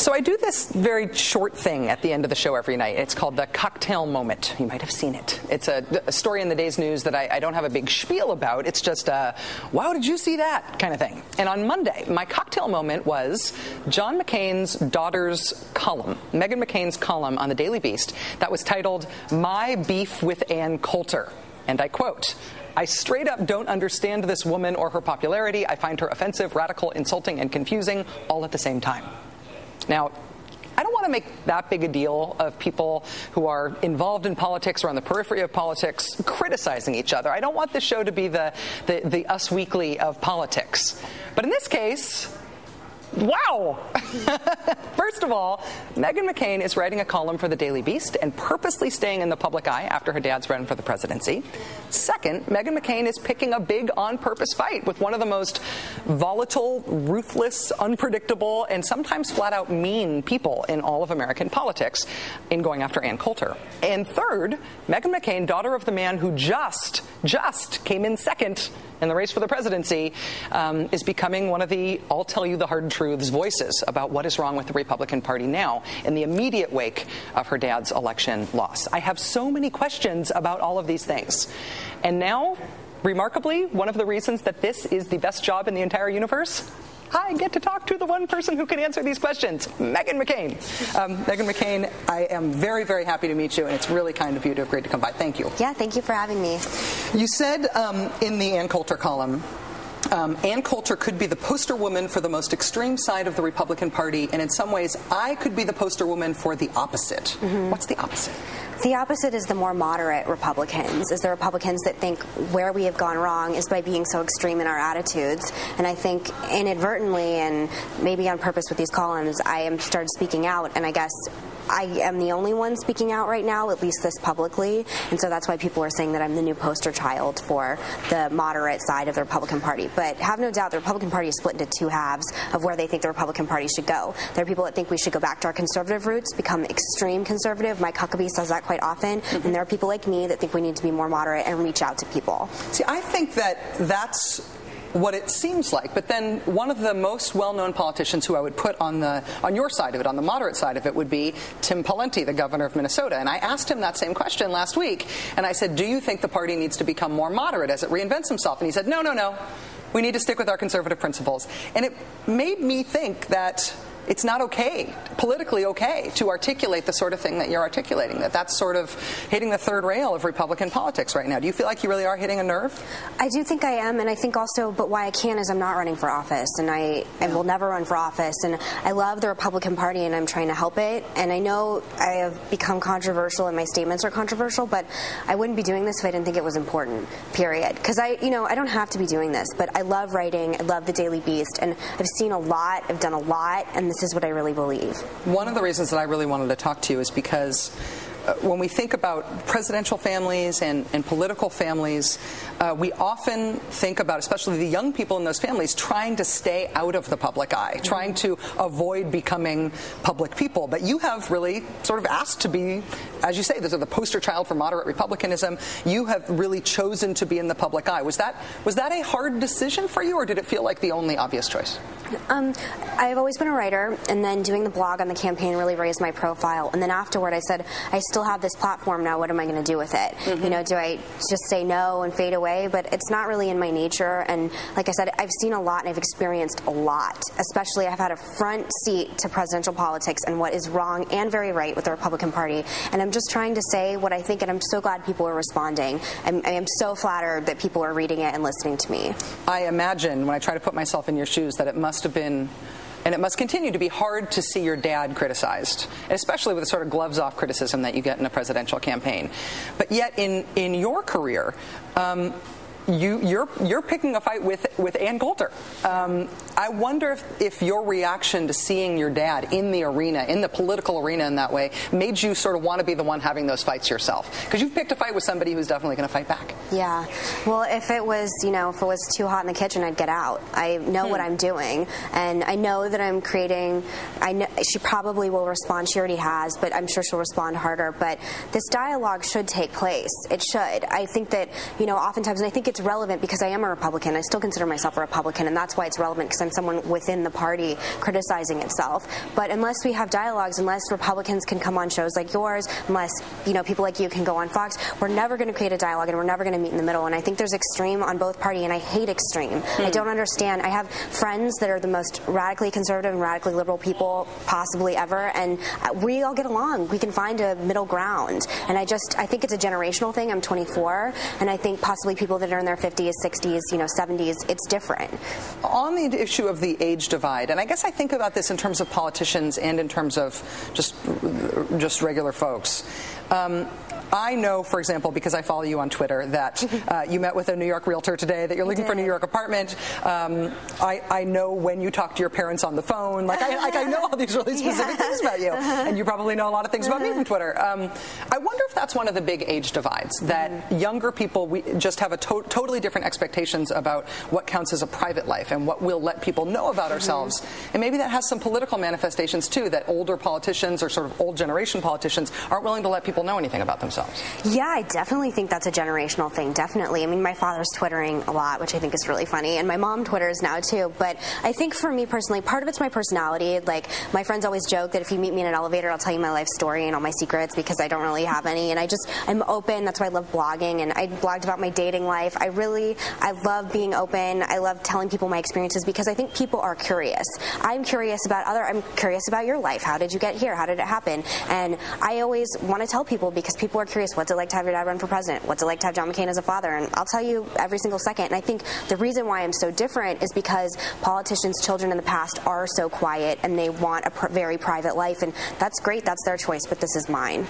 So I do this very short thing at the end of the show every night. It's called the cocktail moment. You might have seen it. It's a story in the day's news that I don't have a big spiel about. It's just a, wow, did you see that kind of thing. And on Monday, my cocktail moment was John McCain's daughter's column, Meghan McCain's column on the Daily Beast that was titled, "My Beef with Ann Coulter." And I quote, "I straight up don't understand this woman or her popularity. I find her offensive, radical, insulting, and confusing all at the same time." Now, I don't want to make that big a deal of people who are involved in politics or on the periphery of politics criticizing each other. I don't want this show to be the Us Weekly of politics. But in this case, wow! First of all, Meghan McCain is writing a column for the Daily Beast and purposely staying in the public eye after her dad's run for the presidency. Second, Meghan McCain is picking a big on-purpose fight with one of the most volatile, ruthless, unpredictable, and sometimes flat-out mean people in all of American politics in going after Ann Coulter. And third, Meghan McCain, daughter of the man who just came in second in the race for the presidency, is becoming one of the I'll tell you the hard truths voices about what is wrong with the Republican Party now in the immediate wake of her dad's election loss. I have so many questions about all of these things. And now, remarkably, one of the reasons that this is the best job in the entire universe, I get to talk to the one person who can answer these questions, Meghan McCain. Meghan McCain, I am very, very happy to meet you, and it's really kind of you to have agreed to come by. Thank you. Yeah, thank you for having me. You said in the Ann Coulter column, Ann Coulter could be the poster woman for the most extreme side of the Republican Party, and in some ways, I could be the poster woman for the opposite. Mm-hmm. What's the opposite? The opposite is the more moderate Republicans, is the Republicans that think where we have gone wrong is by being so extreme in our attitudes. And I think inadvertently and maybe on purpose with these columns, I am started speaking out, and I guess I am the only one speaking out right now, at least this publicly, and so that's why people are saying that I'm the new poster child for the moderate side of the Republican Party. But have no doubt the Republican Party is split into two halves of where they think the Republican Party should go. There are people that think we should go back to our conservative roots, become extreme conservative. Mike Huckabee says that quite often, and there are people like me that think we need to be more moderate and reach out to people. See, I think that that's what it seems like, but then one of the most well-known politicians who I would put on your side of it, on the moderate side of it, would be Tim Pawlenty, the governor of Minnesota. And I asked him that same question last week, and I said, do you think the party needs to become more moderate as it reinvents himself? And he said, no. We need to stick with our conservative principles. And it made me think that it's not okay, politically okay, to articulate the sort of thing that you're articulating, that's sort of hitting the third rail of Republican politics right now. Do you feel like you really are hitting a nerve? I do think I am, and I think also, but why I can't is I'm not running for office, and I will never run for office, and I love the Republican Party, and I'm trying to help it, and I know I have become controversial, and my statements are controversial, but I wouldn't be doing this if I didn't think it was important, period. Because I don't have to be doing this, but I love writing, I love the Daily Beast, and I've seen a lot, I've done a lot, and this is what I really believe. One of the reasons that I really wanted to talk to you is because when we think about presidential families and political families, we often think about, especially the young people in those families, trying to stay out of the public eye, trying to avoid becoming public people. But you have really sort of asked to be, as you say, this is the poster child for moderate republicanism. You have really chosen to be in the public eye. Was that a hard decision for you, or did it feel like the only obvious choice? I've always been a writer, and then doing the blog on the campaign really raised my profile. And then afterward, I said, I still have this platform now. What am I going to do with it? Mm-hmm. Do I just say no and fade away? But it's not really in my nature. And like I said, I've seen a lot and I've experienced a lot. Especially, I've had a front seat to presidential politics and what is wrong and very right with the Republican Party. And I'm just trying to say what I think, and I'm so glad people are responding. I am so flattered that people are reading it and listening to me. I imagine, when I try to put myself in your shoes, that it must have been, and it must continue to be, hard to see your dad criticized, especially with the sort of gloves-off criticism that you get in a presidential campaign. But yet, in your career, you're picking a fight with Ann Coulter. I wonder if your reaction to seeing your dad in the arena, in the political arena in that way, made you sort of want to be the one having those fights yourself. Because you've picked a fight with somebody who's definitely going to fight back. Yeah. Well, if it was too hot in the kitchen, I'd get out. I know what I'm doing, and I know that I'm creating. I know she probably will respond. She already has, but I'm sure she'll respond harder. But this dialogue should take place. It should. I think that, oftentimes, and I think it's relevant because I am a Republican. I still consider myself a Republican, and that's why it's relevant, because I'm someone within the party criticizing itself. But unless we have dialogues, unless Republicans can come on shows like yours, unless, you know, people like you can go on Fox, we're never going to create a dialogue, and we're never going to meet in the middle. And I think there's extreme on both parties, and I hate extreme. I don't understand. I have friends that are the most radically conservative and radically liberal people possibly ever, and we all get along. We can find a middle ground. And I think it's a generational thing. I'm 24, and I think possibly people that are in their 50s, 60s, you know, 70s, it's different. On the issue of the age divide, and I guess I think about this in terms of politicians and in terms of just regular folks. I know, for example, because I follow you on Twitter, that you met with a New York realtor today, that you're looking for a New York apartment. I know when you talk to your parents on the phone. Like, I know all these really specific things about you. And you probably know a lot of things about me from Twitter. I wonder if that's one of the big age divides, that younger people, we just have a totally different expectations about what counts as a private life and what we'll let people know about ourselves. And maybe that has some political manifestations, too, that older politicians or sort of old generation politicians aren't willing to let people know anything about themselves. Yeah, I definitely think that's a generational thing, definitely. I mean, my father's Twittering a lot, which I think is really funny, and my mom Twitters now, too. But I think for me personally, part of it's my personality. Like, my friends always joke that if you meet me in an elevator, I'll tell you my life story and all my secrets, because I don't really have any. And I'm open. That's why I love blogging, and I blogged about my dating life. I love being open. I love telling people my experiences, because I think people are curious. I'm curious about your life. How did you get here? How did it happen? And I always want to tell people, because people are curious. What's it like to have your dad run for president? What's it like to have John McCain as a father? And I'll tell you every single second. And I think the reason why I'm so different is because politicians' children in the past are so quiet, and they want a very private life. And that's great. That's their choice. But this is mine.